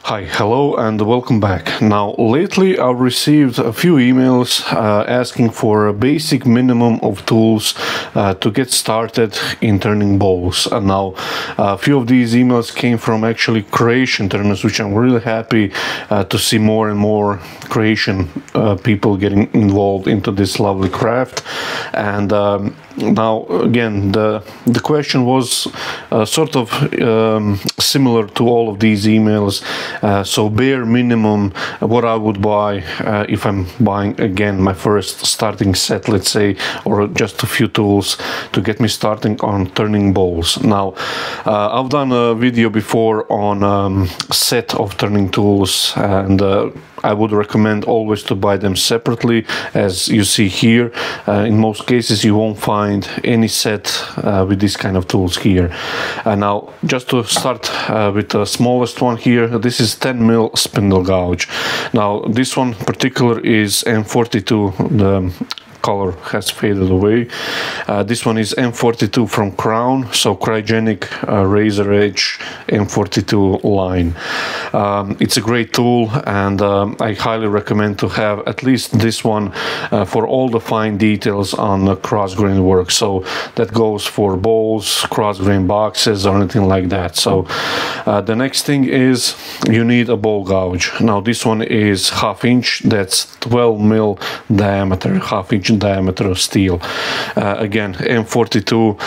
Hi, hello and welcome back. Now, lately I've received a few emails asking for a basic minimum of tools to get started in turning bowls. And now, a few of these emails came from actually Croatian turners, which I'm really happy to see more and more Croatian people getting involved into this lovely craft. And now, again, the question was sort of similar to all of these emails. So bare minimum, what I would buy if I'm buying again my first starting set, let's say, or just a few tools to get me starting on turning bowls. Now, I've done a video before on set of turning tools, and I would recommend always to buy them separately. As you see here, in most cases you won't find any set with this kind of tools here. Now, just to start with the smallest one here, this is 10mm spindle gouge. Now, this one particular is M42. The color has faded away. This one is M42 from Crown, so cryogenic razor edge M42 line. It's a great tool, and I highly recommend to have at least this one for all the fine details on the cross grain work. So that goes for bowls, cross grain boxes, or anything like that. So the next thing is you need a bowl gouge. Now, this one is 1/2 inch. That's 12mm diameter, 1/2 inch diameter of steel. Again, M42.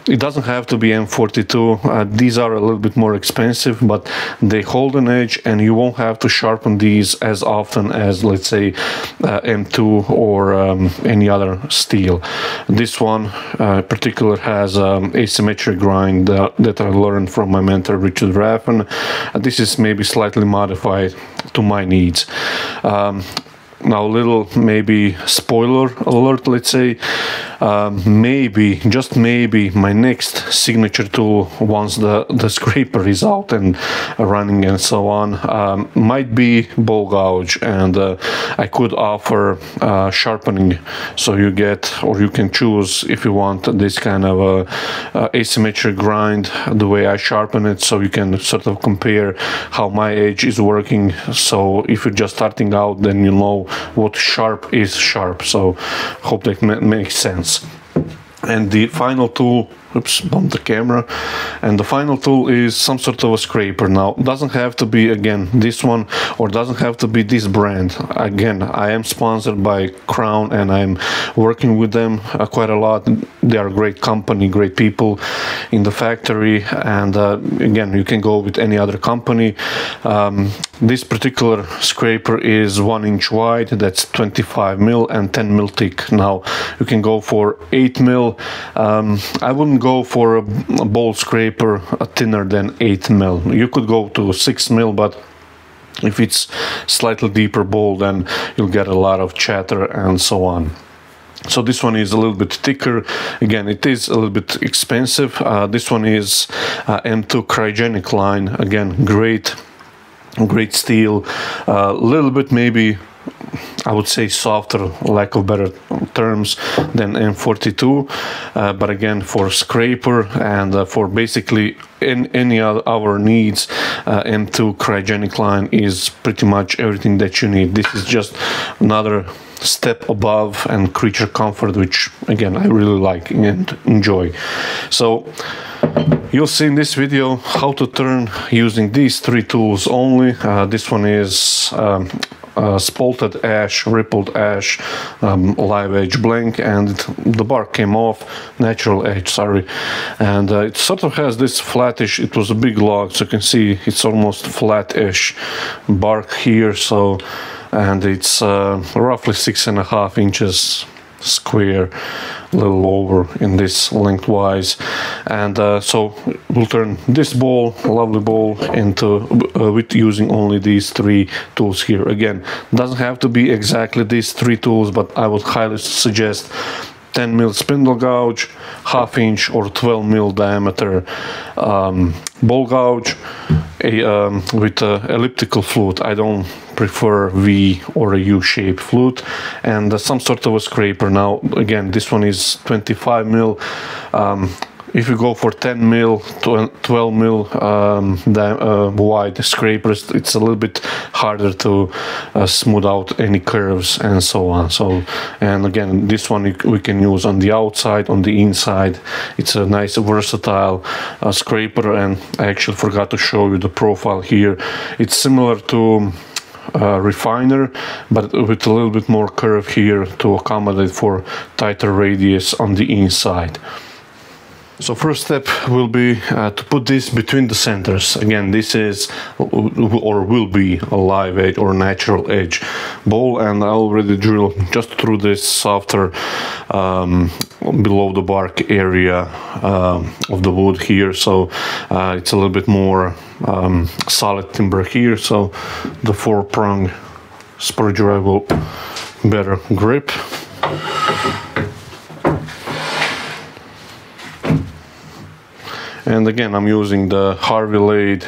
It doesn't have to be M42. These are a little bit more expensive, but they hold an edge, and you won't have to sharpen these as often as, let's say, M2 or any other steel. This one particular has asymmetric grind that I learned from my mentor Richard Raffin. This is maybe slightly modified to my needs. Now, a little maybe spoiler alert, let's say, maybe, just maybe, my next signature tool, once the scraper is out and running and so on, might be bowl gouge, and I could offer sharpening, so you get, or you can choose if you want this kind of asymmetric grind, the way I sharpen it, so you can sort of compare how my edge is working. So if you're just starting out, then you know what sharp is sharp. So hope that makes sense. And the final tool, oops, bumped the camera, and the final tool is some sort of a scraper. Now, it doesn't have to be, again, this one, or doesn't have to be this brand. Again, I am sponsored by Crown, and I'm working with them quite a lot. They are a great company, great people in the factory, and again, you can go with any other company. This particular scraper is 1 inch wide, that's 25mm, and 10mm thick. Now, you can go for 8mm. I wouldn't go for a bowl scraper thinner than 8mm. You could go to 6mm, but if it's slightly deeper bowl, then you'll get a lot of chatter and so on. So this one is a little bit thicker. Again, it is a little bit expensive. This one is M2 cryogenic line. Again, great steel. A little bit maybe, I would say, softer, lack of better terms, than M42, but again, for scraper and for basically any of our needs, M2 cryogenic line is pretty much everything that you need. This is just another step above, and creature comfort, which again I really like and enjoy. So you'll see in this video how to turn using these 3 tools only. This one is spalted ash, rippled ash, live edge blank, and the bark came off, natural edge, sorry, and it sort of has this flattish, it was a big log, so you can see it's almost flattish bark here. So, and it's roughly 6.5 inches square, a little over in this lengthwise, and so we'll turn this bowl, lovely bowl, into with using only these 3 tools here. Again, doesn't have to be exactly these 3 tools, but I would highly suggest 10mm spindle gouge, 1/2 inch or 12mm diameter bowl gouge, with elliptical flute. I don't prefer V or a U-shaped flute, and some sort of a scraper. Now, again, this one is 25mm. If you go for 10 mil, 12 mil wide scrapers, it's a little bit harder to smooth out any curves and so on. So, and again, this one we can use on the outside, on the inside. It's a nice versatile scraper, and I actually forgot to show you the profile here. It's similar to refiner, but with a little bit more curve here to accommodate for tighter radius on the inside. So first step will be to put this between the centers. Again, this is or will be a live edge or natural edge bowl, and I already drilled just through this softer below the bark area of the wood here, so it's a little bit more solid timber here, so the 4-prong spur drive will better grip. And again, I'm using the Harvey lathe.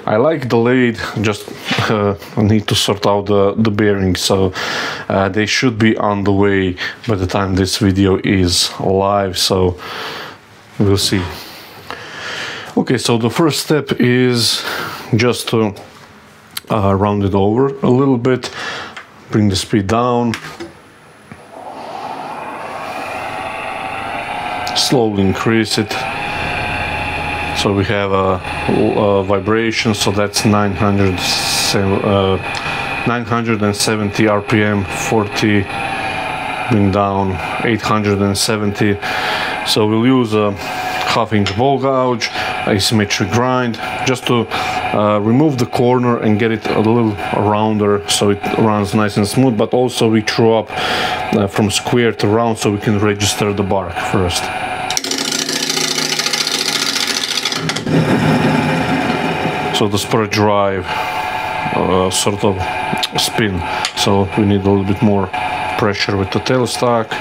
I like the lathe, just I need to sort out the bearings, so they should be on the way by the time this video is live, so we'll see. Okay, so the first step is just to round it over a little bit, bring the speed down, slowly increase it, so we have a vibration, so that's 970 RPM, 40, bring down 870. So we'll use a 1/2-inch ball gouge, asymmetric grind, just to remove the corner and get it a little rounder so it runs nice and smooth, but also we throw up from square to round so we can register the bark first. So the spur drive sort of spin, so we need a little bit more pressure with the tailstock.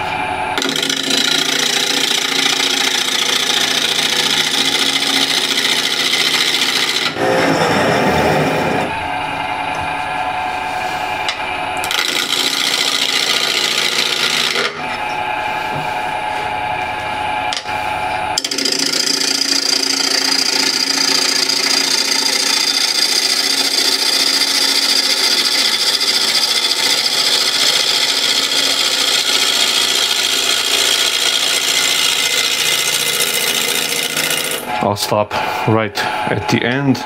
I'll stop right at the end.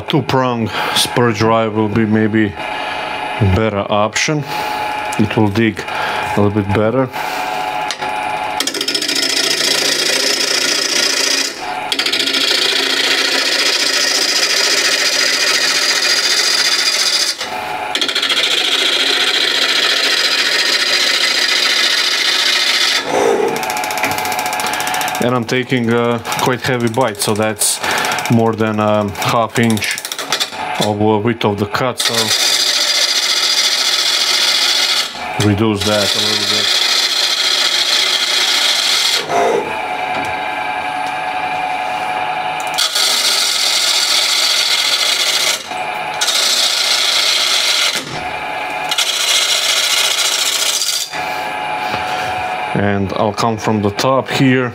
Two-prong spur drive will be maybe a better option. It will dig a little bit better. And I'm taking a quite heavy bite, so that's more than a 1/2 inch of width of the cut, so reduce that a little bit. And I'll come from the top here.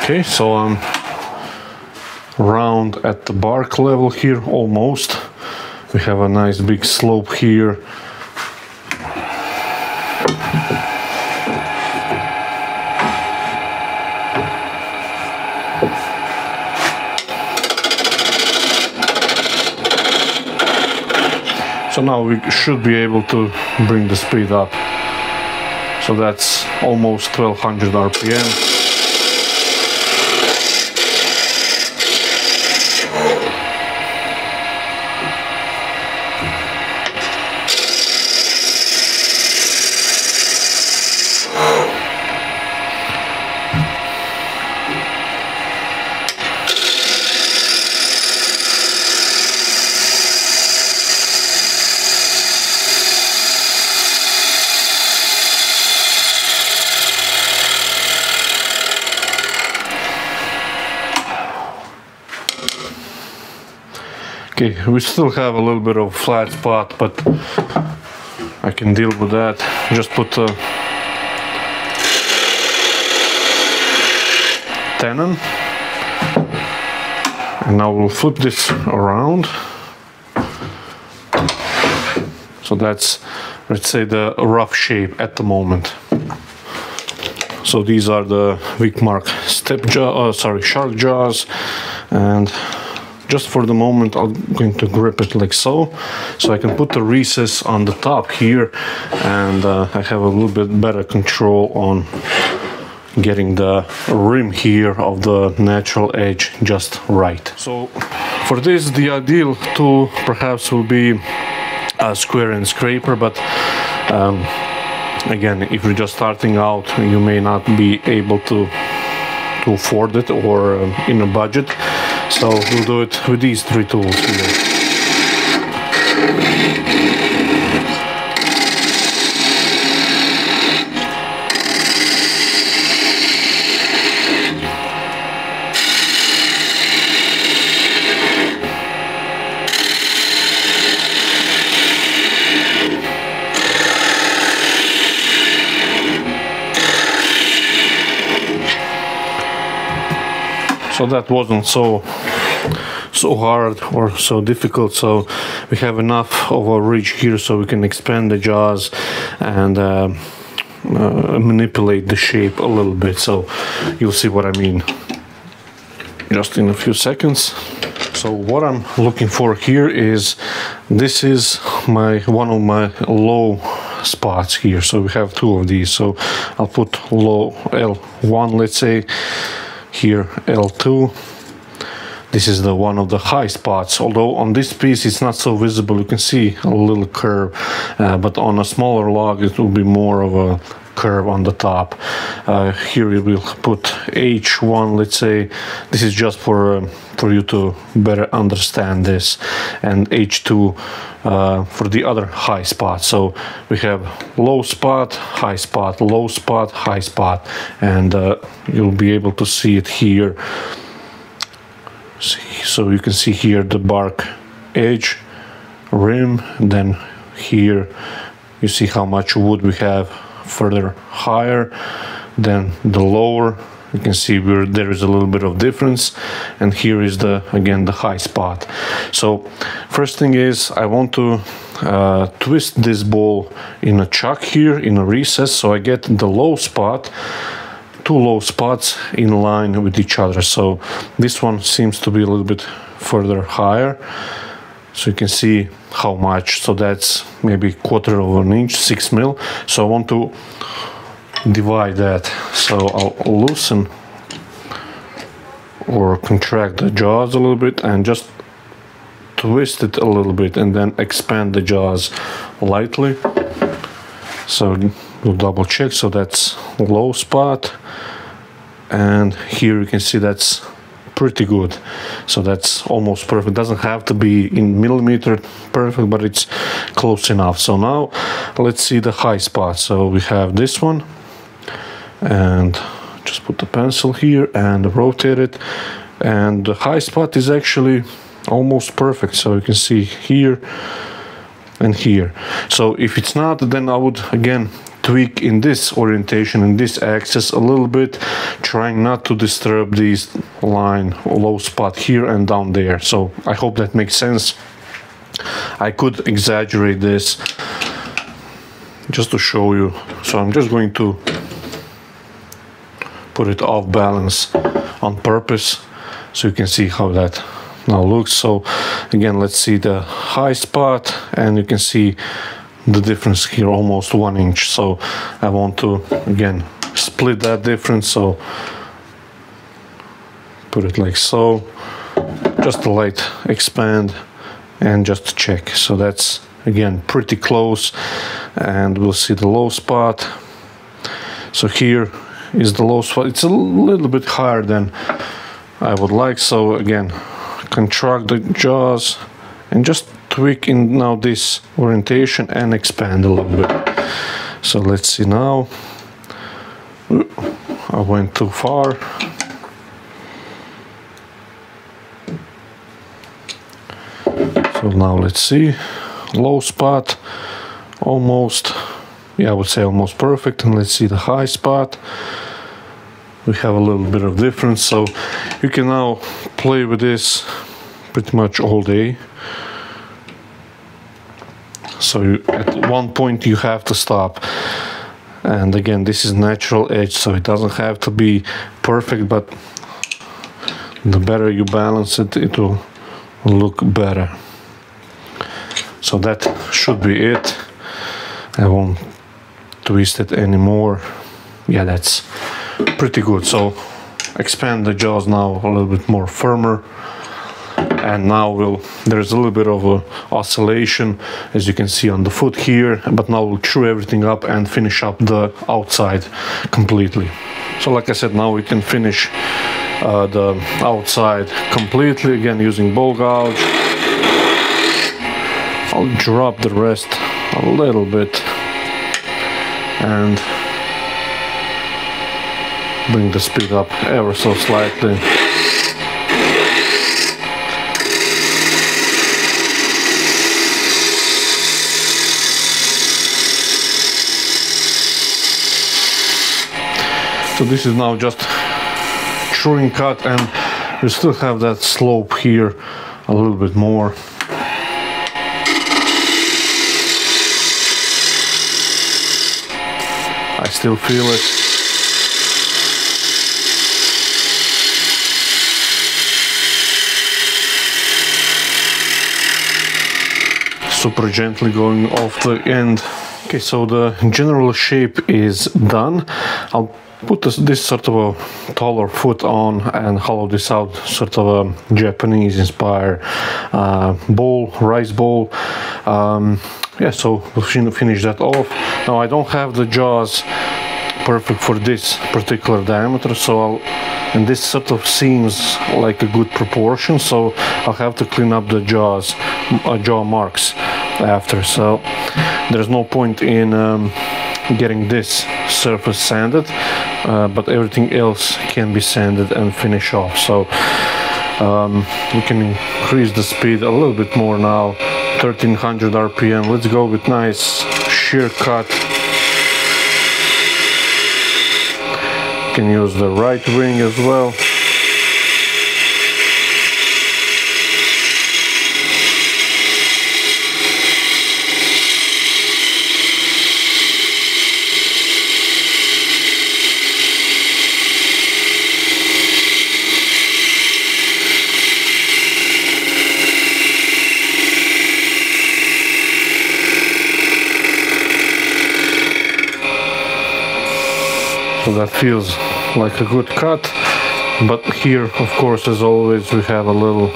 Okay, so I'm round at the bark level here, almost. We have a nice big slope here. So now we should be able to bring the speed up. So that's almost 1200 RPM. Okay, we still have a little bit of flat spot, but I can deal with that. Just put tenon, and now we'll flip this around. So that's, let's say, the rough shape at the moment. So these are the VICMARK shark jaws, and just for the moment I'm going to grip it like so I can put the recess on the top here, and I have a little bit better control on getting the rim here of the natural edge just right. So for this, the ideal tool perhaps will be a square and scraper, but again, if you're just starting out, you may not be able to afford it or in a budget. So we'll do it with these three tools here. So that wasn't so hard or so difficult. So we have enough of a ridge here so we can expand the jaws and manipulate the shape a little bit. So you'll see what I mean just in a few seconds. So what I'm looking for here is, this is one of my low spots here. So we have two of these. So I'll put low L1, let's say, here L2. This is the one of the high spots, although on this piece it's not so visible. You can see a little curve, but on a smaller log it will be more of a curve on the top. Here we will put H1, let's say. This is just for you to better understand this, and H2 for the other high spot. So we have low spot, high spot, low spot, high spot, and you'll be able to see it here. So you can see here the bark edge, rim, then here you see how much wood we have further higher than the lower. You can see where there is a little bit of difference, and here is again the high spot. So first thing is, I want to twist this ball in a chuck here in a recess, so I get the low spot, two low spots in line with each other. So this one seems to be a little bit further higher, so you can see how much. So that's maybe 1/4 of an inch, 6 mil. So I want to divide that. So I'll loosen or contract the jaws a little bit and just twist it a little bit, and then expand the jaws lightly. So we'll double check. So that's low spot, and here you can see that's pretty good. So that's almost perfect. Doesn't have to be in millimeter perfect, but it's close enough. So now let's see the high spot. So we have this one, and just put the pencil here and rotate it, and the high spot is actually almost perfect. So you can see here and here. So if it's not, then I would again tweak in this orientation, in this axis a little bit, trying not to disturb this line, low spot here and down there. So I hope that makes sense. I could exaggerate this just to show you. So I'm just going to put it off balance on purpose so you can see how that now looks. So again, let's see the high spot, and you can see the difference here, almost 1 inch. So I want to again split that difference. So put it like so, just a light expand and just check. So that's again pretty close, and we'll see the low spot. So here is the low spot. It's a little bit higher than I would like. So again, contract the jaws and just tweak in now this orientation and expand a little bit. So let's see now. I went too far. So now let's see, low spot, almost, yeah, I would say almost perfect. And let's see the high spot. We have a little bit of difference, so you can now play with this pretty much all day. So at one point you have to stop. And again, this is natural edge, so it doesn't have to be perfect, but the better you balance it, it will look better. So that should be it. I won't twist it anymore. Yeah, that's pretty good. So expand the jaws now a little bit more firmer. And now there's a little bit of a oscillation, as you can see on the foot here, but now we'll chew everything up and finish up the outside completely. So like I said, now we can finish the outside completely, again using ball gouge. I'll drop the rest a little bit and bring the speed up ever so slightly. So this is now just chewing cut, and we still have that slope here a little bit more. I still feel it. Super gently going off the end. Okay, so the general shape is done. I'll put this sort of a taller foot on and hollow this out, sort of a Japanese inspired bowl, rice bowl. Yeah, so we'll finish that off. Now I don't have the jaws perfect for this particular diameter, so and this sort of seems like a good proportion, so I'll have to clean up the jaws, jaw marks after. So there's no point in getting this surface sanded, but everything else can be sanded and finish off. So we can increase the speed a little bit more now, 1300 RPM. Let's go with nice shear cut. You can use the right wing as well. So that feels like a good cut, but here, of course, as always, we have a little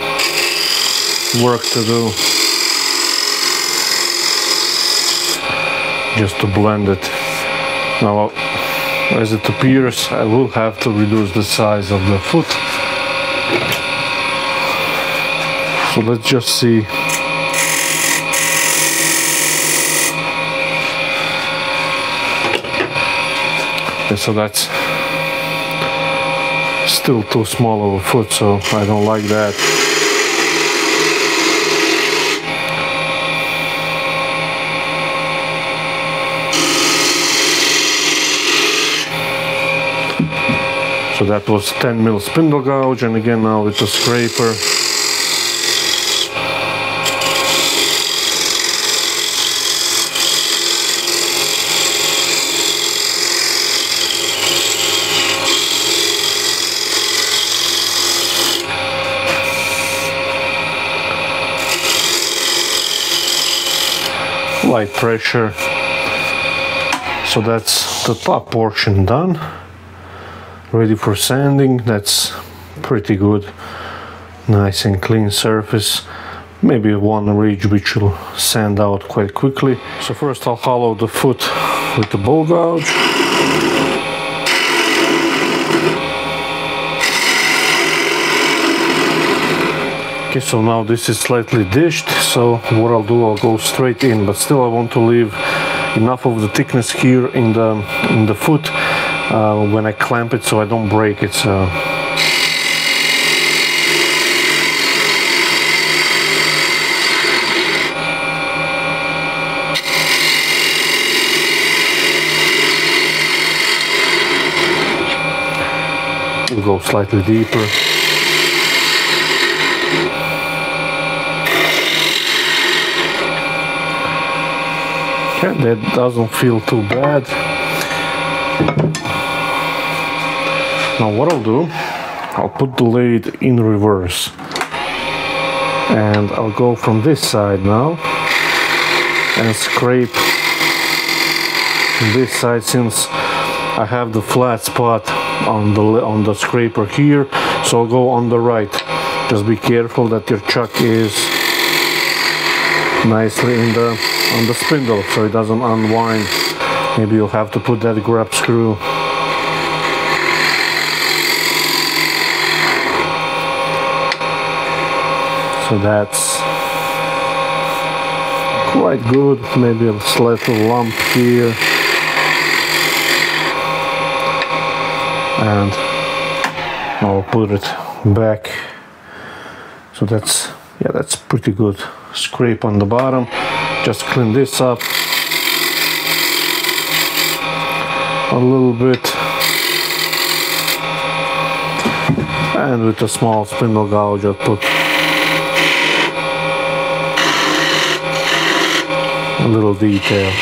work to do just to blend it. Now, as it appears, I will have to reduce the size of the foot. So let's just see. So that's still too small of a foot, so I don't like that. So that was 10 mil spindle gouge, and again now with the scraper. Light pressure. So that's the top portion done, ready for sanding. That's pretty good, nice and clean surface. Maybe one ridge which will sand out quite quickly. So first I'll hollow the foot with the ball gouge. Okay, so now this is slightly dished, so what I'll do, I'll go straight in, but still I want to leave enough of the thickness here in the foot when I clamp it, so I don't break it. So go slightly deeper. Okay, that doesn't feel too bad. Now what I'll do, I'll put the lathe in reverse. And I'll go from this side now and scrape this side, since I have the flat spot on the scraper here, so I'll go on the right. Just be careful that your chuck is nicely on the spindle so it doesn't unwind. Maybe you'll have to put that grab screw. So that's quite good. Maybe a slight lump here. And I'll put it back. So that's, yeah, that's pretty good. Scrape on the bottom. Just clean this up a little bit. And with a small spindle gouge I'll put a little detail.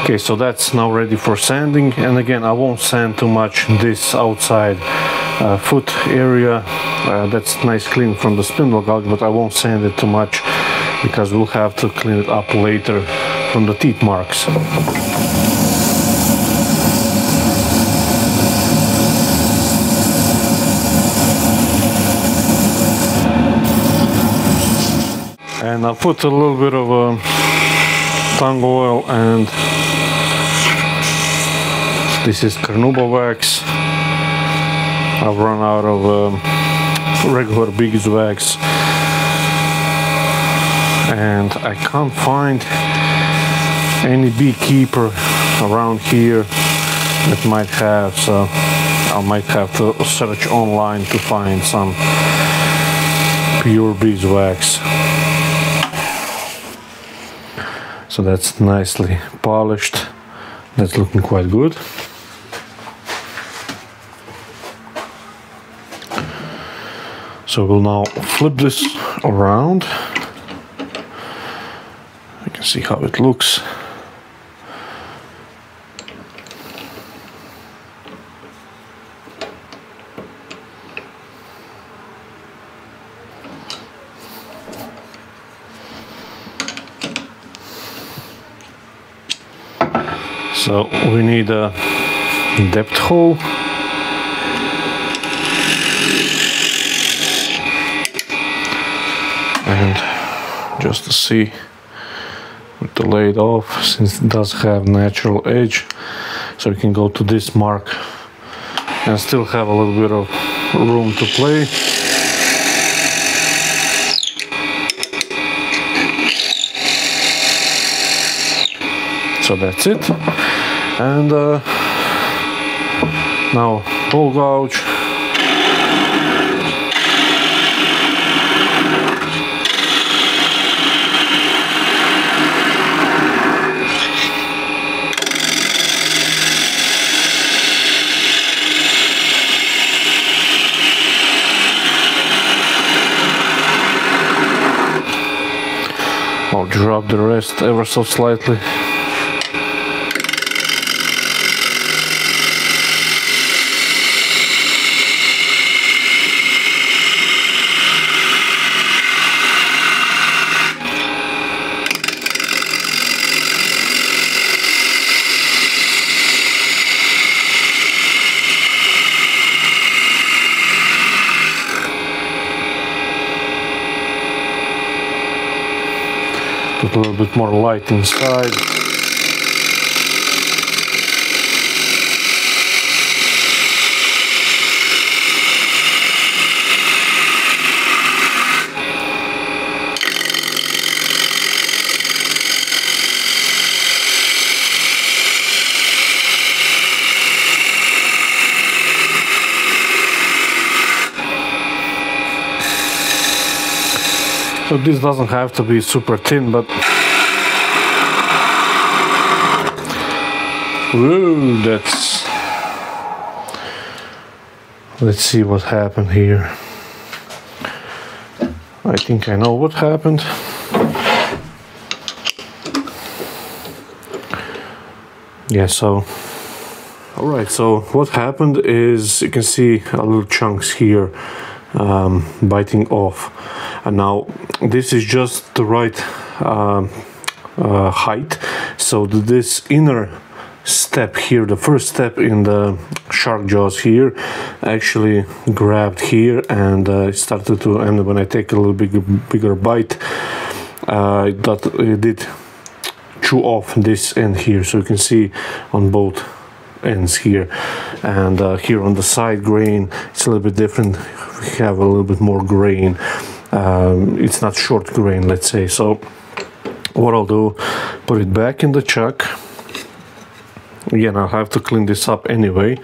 Okay, so that's now ready for sanding, and again I won't sand too much this outside foot area. That's nice clean from the spindle gouge, but I won't sand it too much because we'll have to clean it up later from the teeth marks. And I'll put a little bit of tongue oil, and this is carnauba wax. I've run out of regular beeswax, and I can't find any beekeeper around here that might have, so I might have to search online to find some pure beeswax. So that's nicely polished. That's looking quite good. So we'll now flip this around. You can see how it looks. So we need a depth hole. And just to see with the lathe off, since it does have natural edge, so we can go to this mark and still have a little bit of room to play. So that's it. And now hole gouge. I'll drop the rest ever so slightly. Put a little bit more light inside. So this doesn't have to be super thin, but whoa, let's see what happened here. I think I know what happened. Yeah, so alright, so what happened is you can see a little chunks here biting off, and now this is just the right height, so this inner step here, the first step in the shark jaws here, actually grabbed here, and it started to, and when I take a little bigger bite, it did chew off this end here, so you can see on both ends here, and here on the side grain it's a little bit different. We have a little bit more grain, it's not short grain, let's say. So what I'll do, put it back in the chuck. Again, I'll have to clean this up anyway,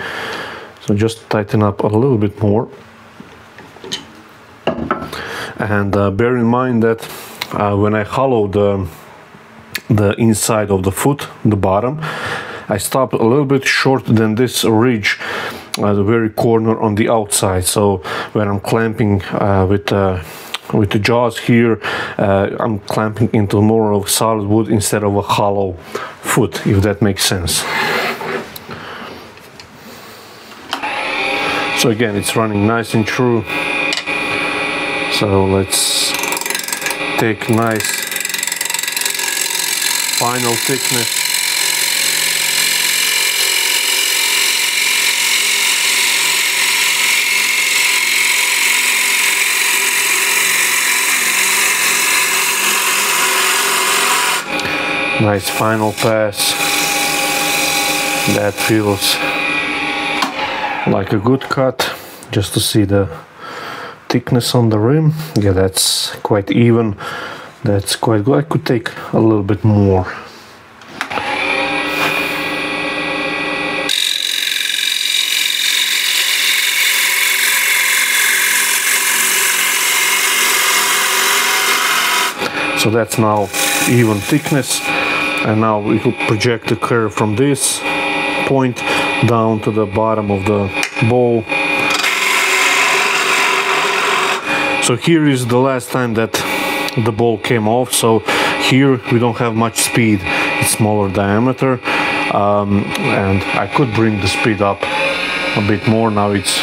so just tighten up a little bit more, and bear in mind that when I hollow the inside of the foot, the bottom, I stopped a little bit short than this ridge at the very corner on the outside. So when I'm clamping with the jaws here, I'm clamping into more of solid wood instead of a hollow foot, if that makes sense. So again, it's running nice and true. So let's take nice final thickness. Nice final pass. That feels like a good cut. Just to see the thickness on the rim. Yeah, that's quite even. That's quite good. I could take a little bit more. So that's now even thickness, and now we could project the curve from this point down to the bottom of the bowl. So here is the last time that the bowl came off. So here we don't have much speed, it's smaller diameter, and I could bring the speed up a bit more. Now it's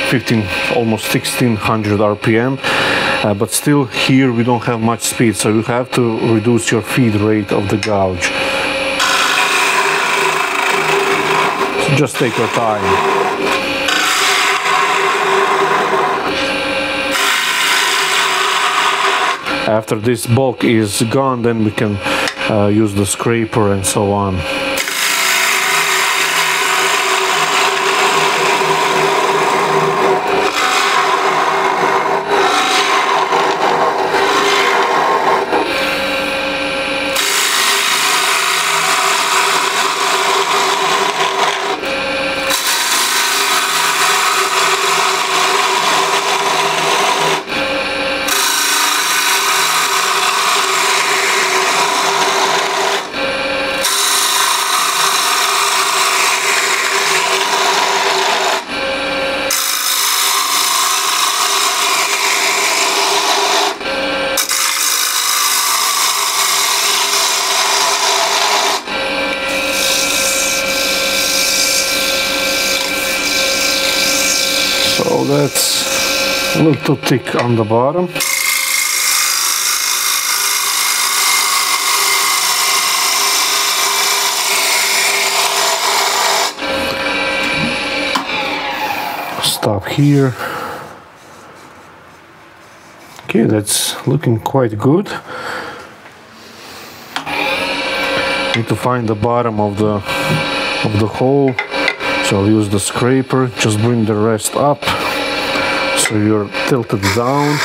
15, almost 1600 RPM. But still here we don't have much speed, so you have to reduce your feed rate of the gouge. So just take your time. After this bulk is gone, then we can use the scraper and so on. So that's a little too thick on the bottom. Stop here. Okay, that's looking quite good. Need to find the bottom of the hole. So I'll use the scraper, just bring the rest up so you're tilted down.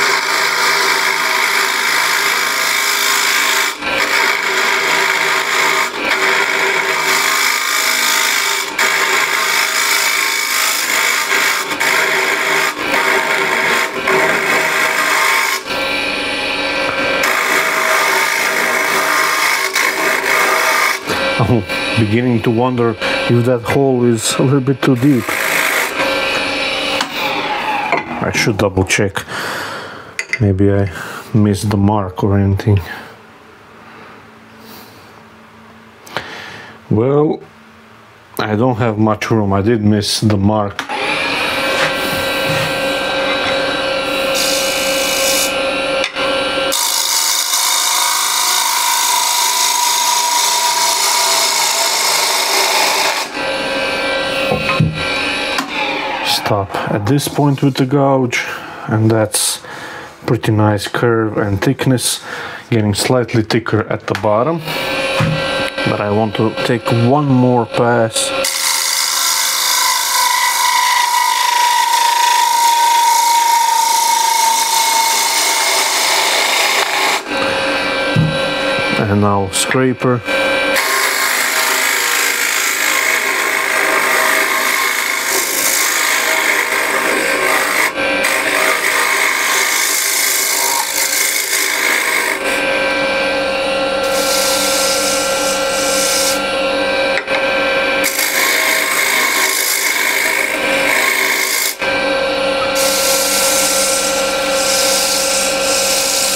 I'm beginning to wonder if that hole is a little bit too deep. I should double check. Maybe I missed the mark or anything. Well, I don't have much room. I did miss the mark. Stop at this point with the gouge, and that's pretty nice curve and thickness, getting slightly thicker at the bottom. But I want to take one more pass. And now scraper.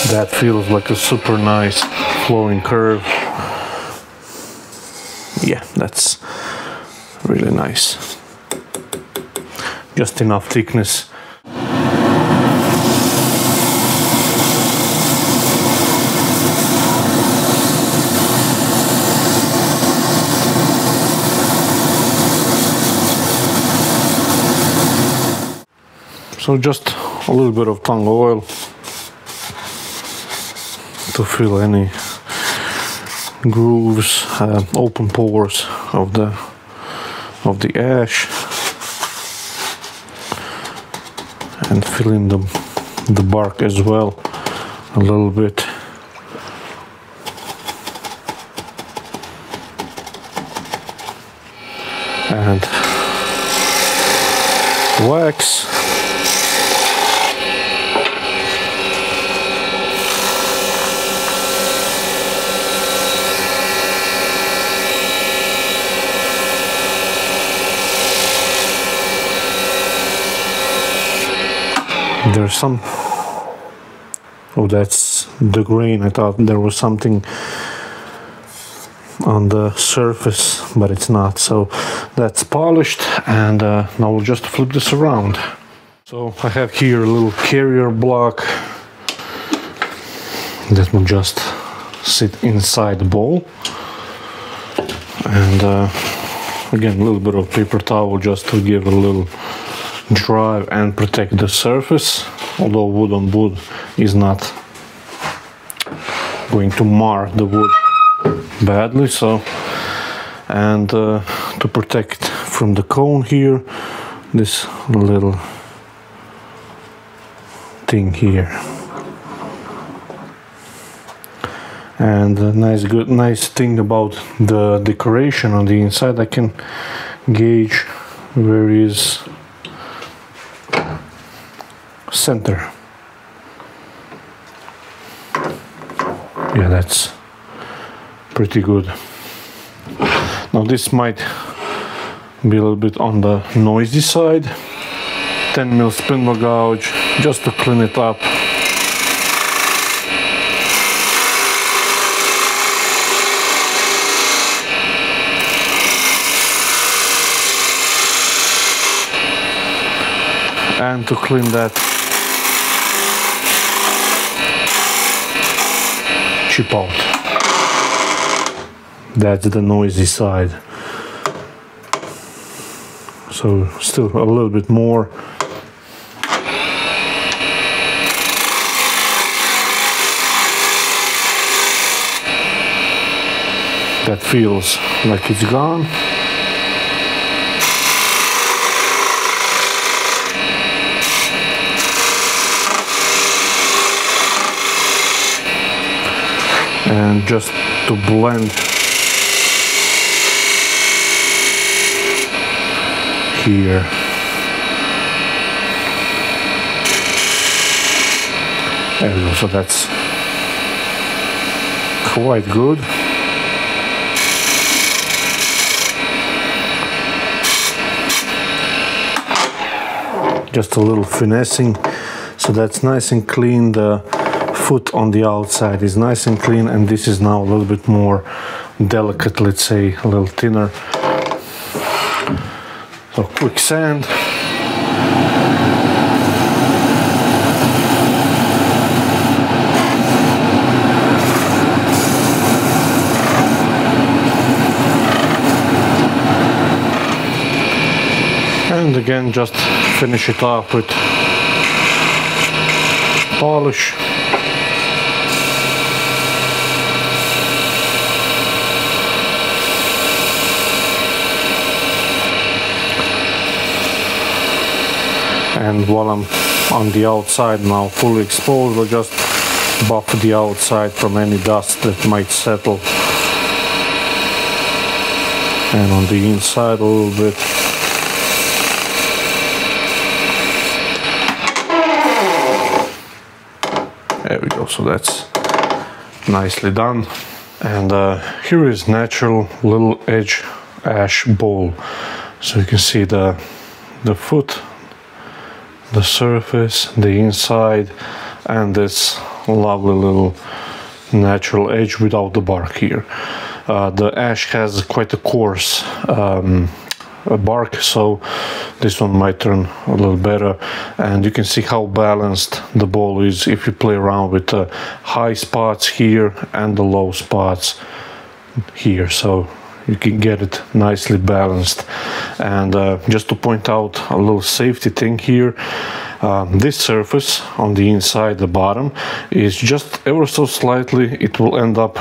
That feels like a super nice flowing curve. Yeah, that's really nice. Just enough thickness. So just a little bit of tung oil to fill any grooves, open pores of the ash, and fill in the bark as well a little bit. And wax. There's some, oh, that's the grain. I thought there was something on the surface, but it's not. So that's polished, and now we'll just flip this around. So I have here a little carrier block that will just sit inside the bowl, and again a little bit of paper towel just to give a little drive and protect the surface, although wood on wood is not going to mar the wood badly. So, and to protect from the cone here, this little thing here. And a nice thing about the decoration on the inside, I can gauge where is center. Yeah, that's pretty good. Now this might be a little bit on the noisy side. 10mm spindle gouge just to clean it up. And to clean that chip out. That's the noisy side. So still a little bit more. That feels like it's gone. And just to blend here. There we go, so that's quite good. just a little finessing, so that's nice and clean. The foot on the outside is nice and clean, and this is now a little bit more delicate, let's say a little thinner. So quick sand. And again, just finish it off with polish. And while I'm on the outside now fully exposed, I'll just buff the outside from any dust that might settle. And on the inside a little bit. There we go, so that's nicely done. And here is natural little edge ash bowl. So you can see the foot, the surface, the inside, and this lovely little natural edge without the bark here. The ash has quite a coarse bark, so this one might turn a little better, and you can see how balanced the bowl is if you play around with the high spots here and the low spots here, so you can get it nicely balanced. And just to point out a little safety thing here, this surface on the inside, the bottom, is just ever so slightly, it will end up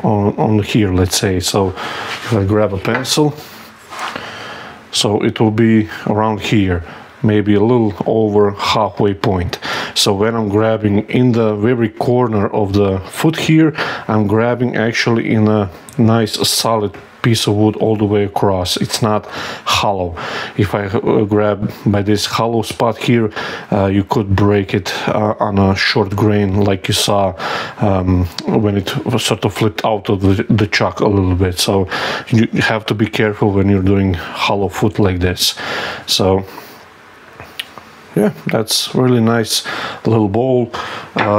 on here, let's say. So if I grab a pencil, so it will be around here, maybe a little over halfway point. So when I'm grabbing in the very corner of the foot here, I'm grabbing actually in a nice solid piece of wood all the way across. It's not hollow. If I grab by this hollow spot here, you could break it on a short grain, like you saw when it sort of flipped out of the chuck a little bit. So you have to be careful when you're doing hollow foot like this. So yeah, that's really nice little bowl,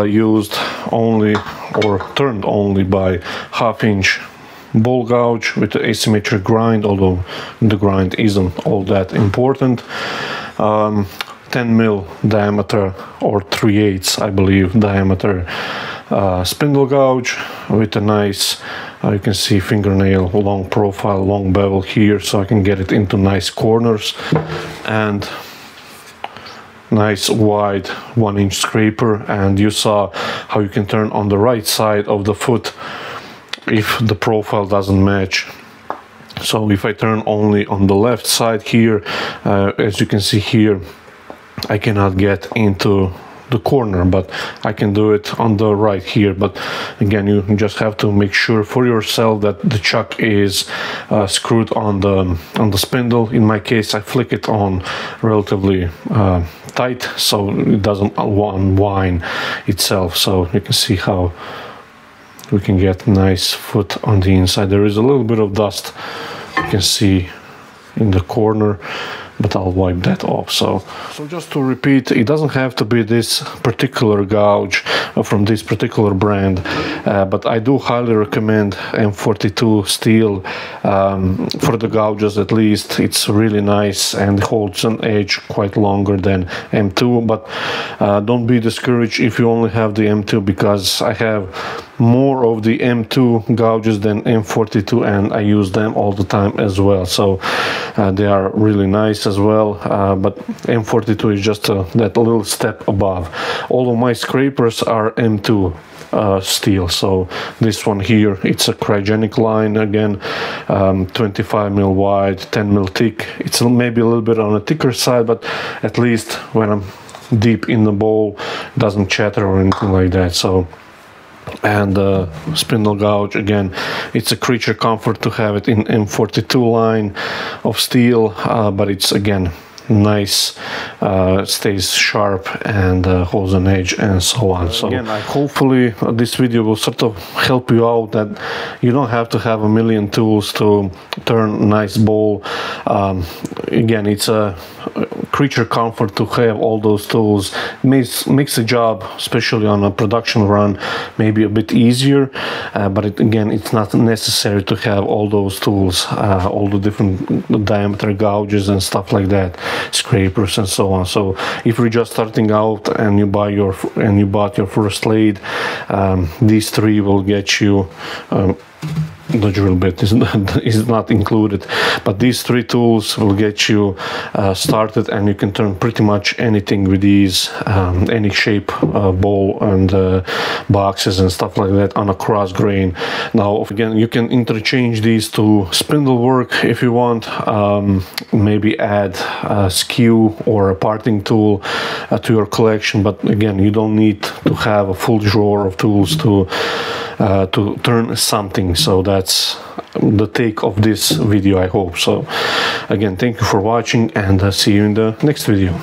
used only or turned only by 1/2 inch ball gouge with the asymmetric grind, although the grind isn't all that important. 10 mil diameter, or 3/8 I believe diameter spindle gouge with a nice, you can see fingernail, long profile, long bevel here, so I can get it into nice corners, and nice wide 1-inch scraper. And you saw how you can turn on the right side of the foot if the profile doesn't match. So if I turn only on the left side here, as you can see here, I cannot get into the corner, but I can do it on the right here. But again, you just have to make sure for yourself that the chuck is screwed on the spindle. In my case, I flick it on relatively tight, so it doesn't unwind itself. So you can see how we can get nice foot on the inside. There is a little bit of dust you can see in the corner, but I'll wipe that off. So just to repeat, it doesn't have to be this particular gouge from this particular brand, but I do highly recommend M42 steel for the gouges. At least it's really nice and holds an edge quite longer than M2. But don't be discouraged if you only have the M2, because I have more of the M2 gouges than M42, and I use them all the time as well. So they are really nice as well, but M42 is just that little step above. All of my scrapers are M2 steel. So this one here, it's a cryogenic line, again 25 mil wide, 10 mil thick. It's maybe a little bit on a thicker side, but at least when I'm deep in the bowl, it doesn't chatter or anything like that. So, and spindle gouge, again, it's a creature comfort to have it in M42 line of steel, but it's again nice, stays sharp and holds an edge and so on. So again, hopefully this video will sort of help you out that you don't have to have a million tools to turn a nice bowl. Again, it's a creature comfort to have all those tools. Makes the job, especially on a production run, maybe a bit easier, but again, it's not necessary to have all those tools, all the different diameter gouges and stuff like that, scrapers and so on. So if you're just starting out and you bought your first lathe, these three will get you. The drill bit is not included, but these three tools will get you started, and you can turn pretty much anything with these, any shape bowl and boxes and stuff like that on a cross grain. Now again, you can interchange these to spindle work if you want, maybe add a skew or a parting tool to your collection, but again, you don't need to have a full drawer of tools to turn something. So that's the take of this video, I hope. So again, thank you for watching, and see you in the next video.